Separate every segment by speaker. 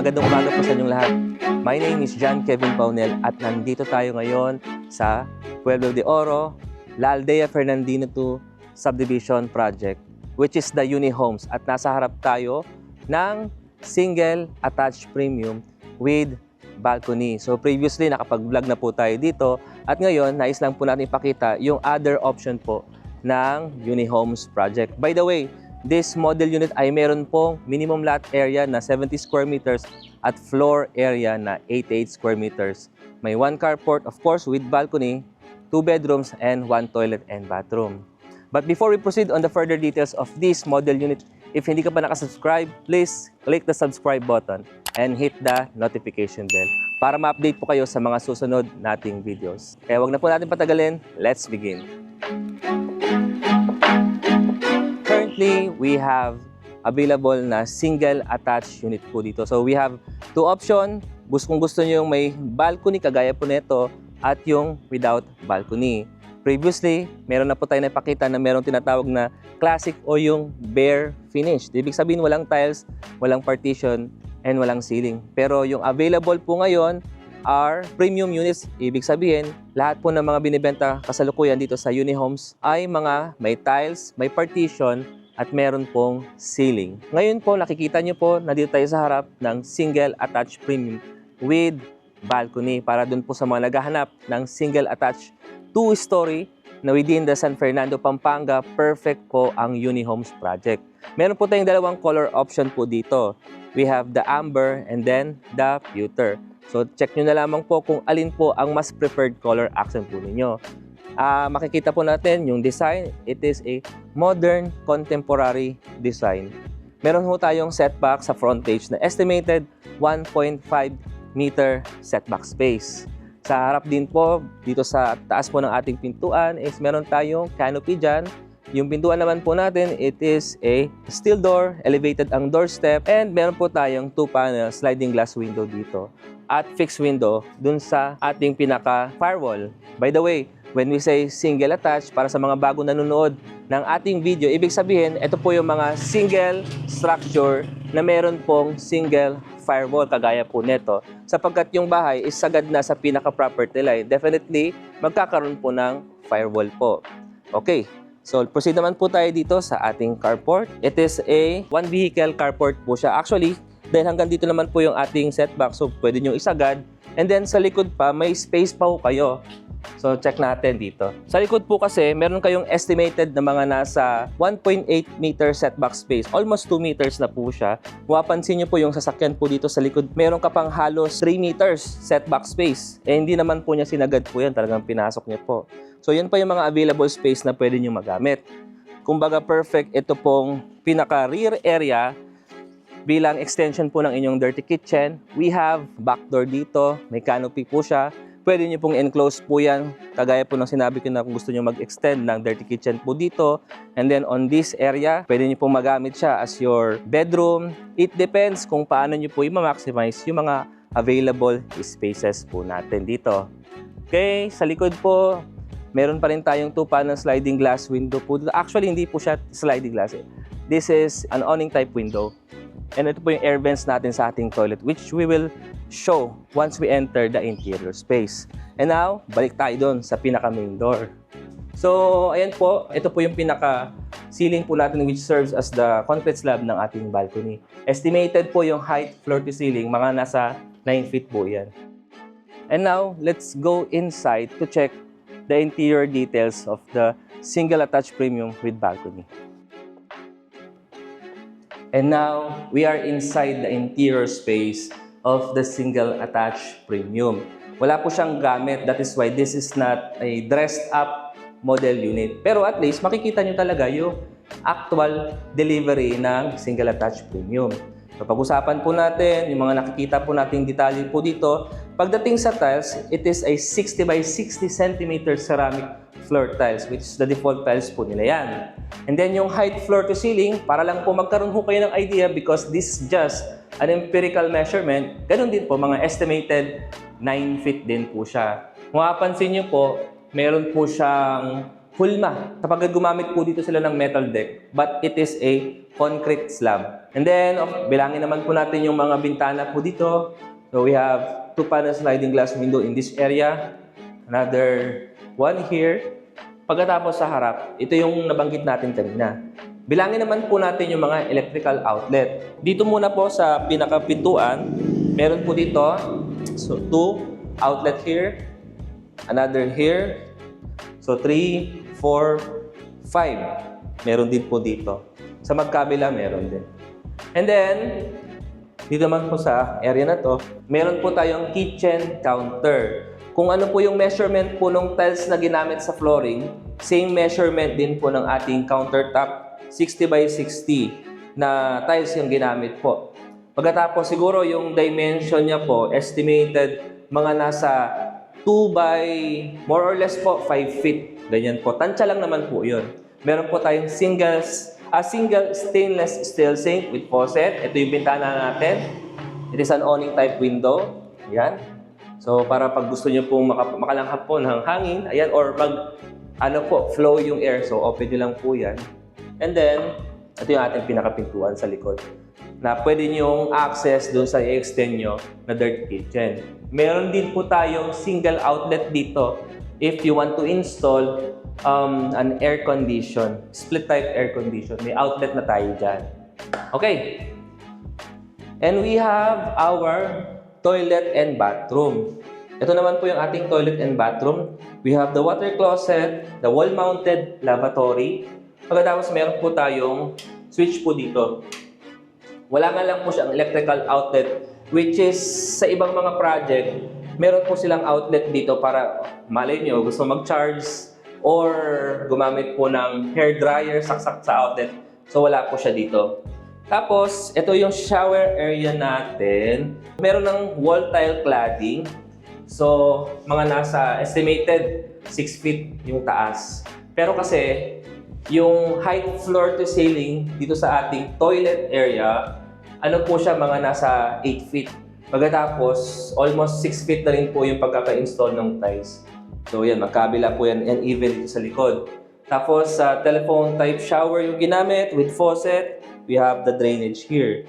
Speaker 1: magandang umaga po sa inyong lahat. My name is John Kevin Paunel at nandito tayo ngayon sa Pueblo de Oro, La Aldea Fernandina 2 Subdivision Project, which is the Uni Homes. At nasa harap tayo ng single attached premium with balcony. So previously, nakapag-vlog na po tayo dito at ngayon, nais lang po natin ipakita yung other option po ng Uni Homes Project. By the way, this model unit ay meron pong minimum lot area na 70 square meters at floor area na 88 square meters. May 1 carport, of course, with balcony, 2 bedrooms, and 1 toilet and bathroom. But before we proceed on the further details of this model unit, if hindi ka pa nakasubscribe, please click the subscribe button and hit the notification bell para ma-update po kayo sa mga susunod nating videos. Kaya wag na po natin patagalin, let's begin. Currently, we have available na single attached unit po dito. So we have 2 options. Kung gusto nyo yung may balcony, kagaya po nito, at yung without balcony. Previously, meron na po tayo napakita na meron tinatawag na classic o yung bare finish. Ibig sabihin walang tiles, walang partition, and walang ceiling. Pero yung available po ngayon are premium units. Ibig sabihin, lahat po ng mga binibenta kasalukuyan dito sa Uni Homes ay mga may tiles, may partition, at meron pong ceiling. Ngayon po, nakikita nyo po na dito tayo sa harap ng single attached premium with balcony para dun po sa mga naghahanap ng single attached 2-story na within the San Fernando, Pampanga. Perfect po ang Uni Homes Project. Meron po tayong dalawang color option po dito. We have the amber and then the pewter. So check nyo na lamang po kung alin po ang mas preferred color accent po ninyo. Makikita po natin yung design. It is a modern contemporary design. Meron po tayong setback sa frontage na estimated 1.5 meter setback space. Sa harap din po, dito sa taas po ng ating pintuan is meron tayong canopy dyan. Yung pintuan naman po natin, it is a steel door, elevated ang doorstep, and meron po tayong 2-panel sliding glass window dito at fixed window dun sa ating pinaka firewall. By the way, when we say single attached, para sa mga bago nanonood ng ating video, ibig sabihin, ito po yung mga single structure na meron pong single firewall, kagaya po nito. Sapagkat yung bahay is sagad na sa pinaka-property line, definitely magkakaroon po ng firewall po. Okay, so proceed naman po tayo dito sa ating carport. It is a 1-vehicle carport po siya. Actually, dahil hanggang dito naman po yung ating setback, so pwede nyo isagad. And then sa likod pa, may space pa po kayo. So check natin dito. Sa likod po kasi, meron kayong estimated na mga nasa 1.8 meter setback space. Almost 2 meters na po siya. Mapapansin nyo po yung sasakyan po dito sa likod. Meron ka pang halos 3 meters setback space. Eh hindi naman po niya sinagad po yan. Talagang pinasok niya po. So yan pa yung mga available space na pwede nyo magamit. Kumbaga perfect ito pong pinaka rear area bilang extension po ng inyong dirty kitchen. We have back door dito. May canopy po siya. Pwede nyo pong enclose po yan. Kagaya po ng sinabi ko na kung gusto nyo mag-extend ng dirty kitchen po dito. And then on this area, pwede nyo pong magamit siya as your bedroom. It depends kung paano nyo po i-maximize yung mga available spaces po natin dito. Okay, sa likod po, meron pa rin tayong 2-panel sliding glass window po. Actually, hindi po siya sliding glass. This is an awning type window. And ito po yung air vents natin sa ating toilet, which we will show once we enter the interior space. And now, balik tayo doon sa pinaka-main door. So, ayan po. Ito po yung pinaka-ceiling po natin which serves as the concrete slab ng ating balcony. Estimated po yung height floor to ceiling, mga nasa 9 feet po yan. And now, let's go inside to check the interior details of the single attached premium with balcony. And now, we are inside the interior space of the single attached premium. Wala po siyang gamit. That is why this is not a dressed up model unit. Pero at least, makikita nyo talaga yung actual delivery ng single attached premium. So, pag-usapan po natin, yung mga nakikita po nating detalye po dito. Pagdating sa tiles, it is a 60 by 60 cm ceramic floor tiles, which is the default tiles po nila yan. And then yung height floor to ceiling, para lang po magkaroon po kayo ng idea because this is just an empirical measurement, ganun din po, mga estimated 9 feet din po siya. Kung mapapansin nyo po, meron po siyang hulma kapag gumamit po dito sila ng metal deck, but it is a concrete slab. And then, bilangin naman po natin yung mga bintana po dito. So we have 2-panel sliding glass window in this area, another one here. Pagkatapos sa harap, ito yung nabanggit natin kanina. Bilangin naman po natin yung mga electrical outlet. Dito muna po sa pinakapintuan, meron po dito, so 2 outlet here, another here, so 3, 4, 5. Meron din po dito. Sa magkabila, meron din. And then, dito naman po sa area na to, meron po tayong kitchen counter. Kung ano po yung measurement po ng tiles na ginamit sa flooring, same measurement din po ng ating countertop, 60 by 60 na tiles yung ginamit po. Pagkatapos siguro yung dimension niya po, estimated mga nasa 2 by more or less po 5 feet. Ganyan po. Tansya lang naman po yun. Meron po tayong single stainless steel sink with faucet. Ito yung bintana natin. It is an awning type window. Yan. So, para pag gusto nyo pong makalanghap po ng hangin, ayan, or pag flow yung air, so open nyo lang po yan. And then, ito yung ating pinakapintuan sa likod na pwede nyong access doon sa i-extend nyo na dirt kitchen. Meron din po tayong single outlet dito if you want to install an air condition, split type air condition. May outlet na tayo dyan. Okay. And we have our toilet and bathroom. Ito naman po yung ating toilet and bathroom. We have the water closet, the wall-mounted lavatory. Pagkatapos meron po tayong switch po dito. Wala nga lang po siyang electrical outlet, which is sa ibang mga project, meron po silang outlet dito para malay nyo, gusto mag-charge or gumamit po ng hair dryer, saksak sa outlet. So wala po siya dito. Tapos, ito yung shower area natin. Meron ng wall tile cladding. So, mga nasa estimated 6 feet yung taas. Pero kasi, yung height floor to ceiling dito sa ating toilet area, ano po siya, mga nasa 8 feet. Pagkatapos, almost 6 feet na rin po yung pagkaka-install ng tiles. So, yan, magkabila po yan and even dito sa likod. Tapos, telephone type shower yung ginamit with faucet. We have the drainage here.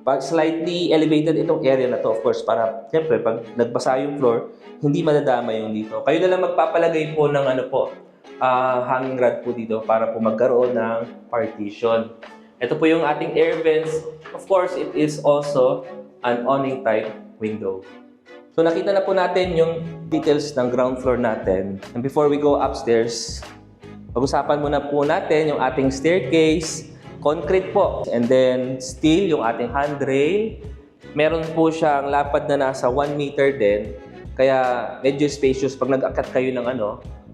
Speaker 1: Pag slightly elevated itong area na to, of course, para siyempre pag nagbasa yung floor, hindi madadama yung dito. Kayo na lang magpapalagay po ng hanging rod po dito para po magkaroon ng partition. Ito po yung ating air vents. Of course, it is also an awning type window. So nakita na po natin yung details ng ground floor natin. And before we go upstairs, pag-usapan muna po natin yung ating staircase. Concrete po. And then, steel, yung ating handrail. Meron po siyang lapad na nasa 1 meter din. Kaya, medyo spacious. Pag nag-akat kayo ng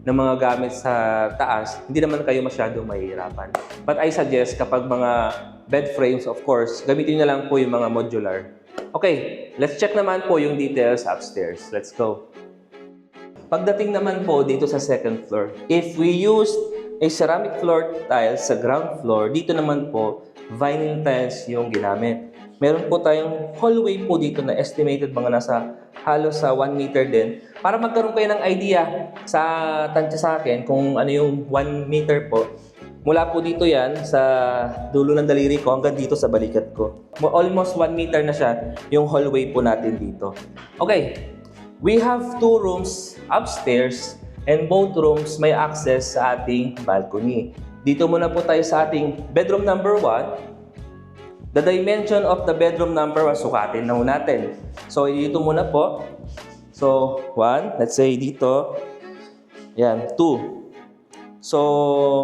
Speaker 1: mga gamit sa taas, hindi naman kayo masyadong mahihirapan. But I suggest, kapag mga bed frames, of course, gamitin nyo lang po yung mga modular. Okay, let's check naman po yung details upstairs. Let's go. Pagdating naman po dito sa second floor, if we use a ceramic floor tiles sa ground floor, dito naman po, vinyl tiles yung ginamit. Meron po tayong hallway po dito na estimated mga nasa halos sa 1 meter din. Para magkaroon kayo ng idea sa tansya sa akin kung ano yung 1 meter po. Mula po dito yan sa dulo ng daliri ko hanggang dito sa balikat ko. Almost 1 meter na siya yung hallway po natin dito. Okay, we have 2 rooms upstairs. And both rooms may access sa ating balcony. Dito muna po tayo sa ating bedroom number 1. The dimension of the bedroom number 1, sukatin na natin. So, dito muna po. So, 1, let's say dito. Yan, 2. So,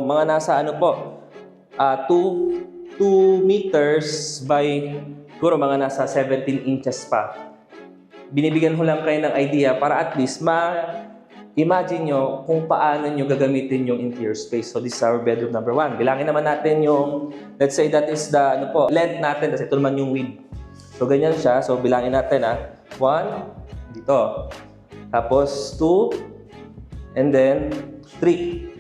Speaker 1: mga nasa 2 meters by, siguro mga nasa 17 inches pa. Binibigyan ko lang kayo ng idea para at least imagine nyo kung paano nyo gagamitin yung interior space. So, this is our bedroom number 1. Bilangin naman natin yung, let's say that is the length natin. Kasi ito naman yung width. So, ganyan siya. So, bilangin natin 1, dito. Tapos, 2, and then 3.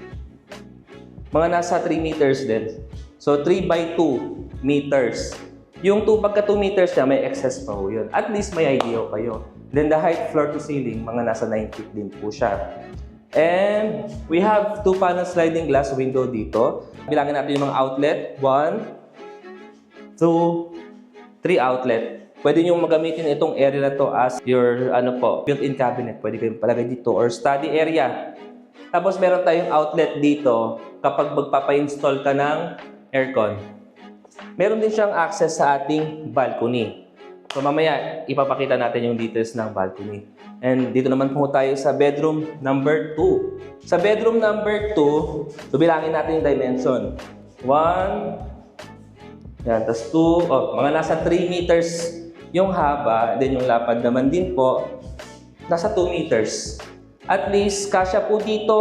Speaker 1: Mga nasa 3 meters din. So, 3 by 2 meters. Yung pagka 2 meters niya, may excess pa ho yun. At least may idea kayo. Then the height floor to ceiling, mga nasa 9 feet din po siya. And we have 2 panel sliding glass window dito. Bilangin natin yung mga outlet. 1, 2, 3 outlet. Pwede nyo magamitin itong area na to as your built-in cabinet. Pwede kayong palagay dito or study area. Tapos meron tayong outlet dito kapag magpapa-install ka ng aircon. Meron din siyang access sa ating balcony. So mamaya, ipapakita natin yung details ng balcony. And dito naman po tayo sa bedroom number 2. Sa bedroom number 2, bilangin natin yung dimension. 1, yan, tapos 2, mga nasa 3 meters yung haba, then yung lapad naman din po, nasa 2 meters. At least, kasya po dito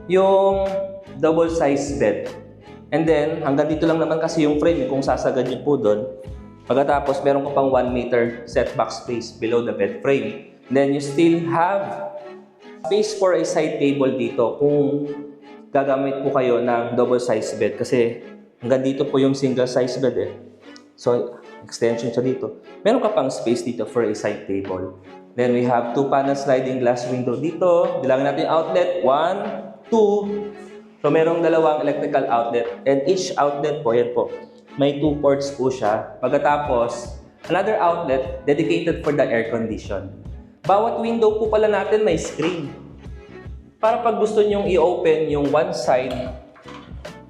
Speaker 1: yung double size bed. And then, hanggang dito lang naman kasi yung frame, kung sasagad nyo po doon. Pagkatapos, meron ko pang 1 meter setback space below the bed frame. Then, you still have space for a side table dito kung gagamit po kayo ng double size bed. Kasi hanggang dito po yung single size bed eh. So, extension siya dito. Meron ka pang space dito for a side table. Then, we have 2 panel sliding glass window dito. Bilangin natin yung outlet. 1, 2. So, merong 2 electrical outlet. And each outlet po, yan po, may 2 ports po siya. Pagkatapos, another outlet dedicated for the air condition. Bawat window po pala natin may screen. Para pag gusto nyong i-open yung one side,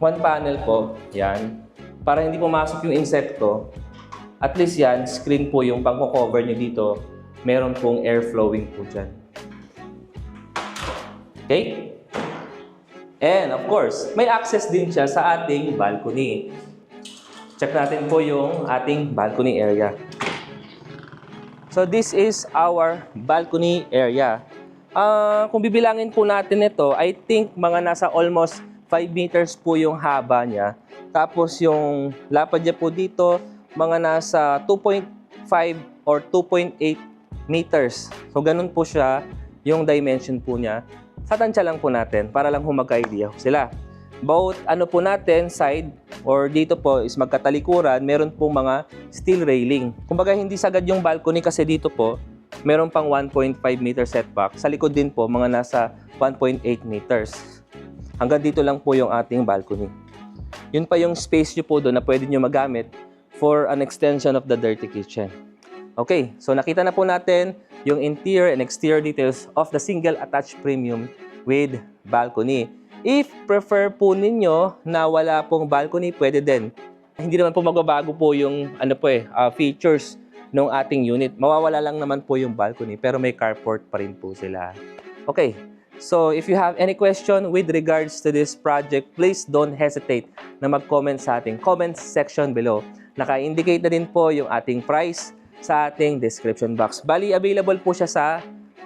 Speaker 1: one panel po, yan. Para hindi pumasok yung insekto, at least yan, screen po yung pang-cover nyo dito. Meron pong air flowing po dyan. Okay? And of course, may access din siya sa ating balcony. Check natin po yung ating balcony area. So this is our balcony area. Kung bibilangin po natin ito, I think mga nasa almost 5 meters po yung haba niya. Tapos yung lapad niya po dito, mga nasa 2.5 or 2.8 meters. So ganun po siya yung dimension po niya. Sa tansya lang po natin para lang magka-idea sila. Both po natin, side or dito po is magkatalikuran, meron pong mga steel railing. Kumbaga hindi sagad yung balcony kasi dito po, meron pang 1.5 meter setback. Sa likod din po, mga nasa 1.8 meters. Hanggang dito lang po yung ating balcony. Yun pa yung space nyo po doon na pwede nyo magamit for an extension of the dirty kitchen. Okay, so nakita na po natin yung interior and exterior details of the single attached premium with balcony. If prefer po ninyo na wala pong balcony, pwede din. Hindi naman po magbabago po yung features ng ating unit. Mawawala lang naman po yung balcony pero may carport pa rin po sila. Okay, so if you have any question with regards to this project, please don't hesitate na mag-comment sa ating comments section below. Naka-indicate na din po yung ating price sa ating description box. Bali, available po siya sa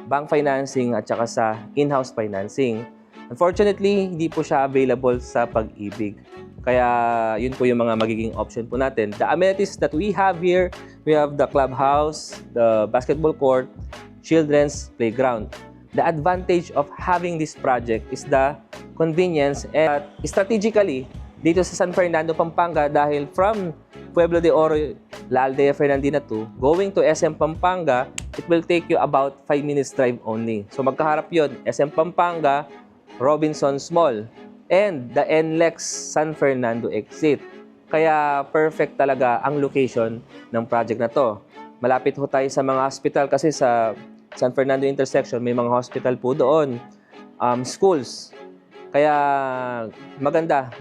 Speaker 1: bank financing at saka sa in-house financing. Unfortunately, hindi po siya available sa Pag-ibig. Kaya yun po yung mga magiging option po natin. The amenities that we have here, we have the clubhouse, the basketball court, children's playground. The advantage of having this project is the convenience and strategically dito sa San Fernando, Pampanga dahil from Pueblo de Oro, La Aldea Fernandina 2, going to SM Pampanga, it will take you about 5 minutes drive only. So magkaharap yun, SM Pampanga, Robinsons Mall, and the NLEX San Fernando exit. Kaya perfect talaga ang location ng project na to. Malapit ho tayo sa mga hospital kasi sa San Fernando intersection may mga hospital po doon, schools. Kaya maganda,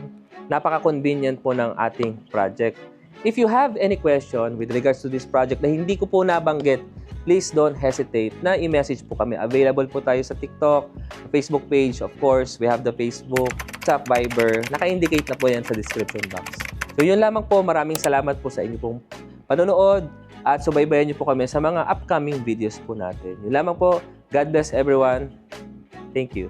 Speaker 1: napaka-convenient po ng ating project. If you have any question with regards to this project na hindi ko po nabanggit, please don't hesitate na i-message po kami. Available po tayo sa TikTok, Facebook page, of course. We have the Facebook, WhatsApp, Viber. Naka-indicate na po yan sa description box. So yun lamang po. Maraming salamat po sa inyo pong panonood at subaybayan niyo po kami sa mga upcoming videos po natin. Yun lamang po. God bless everyone. Thank you.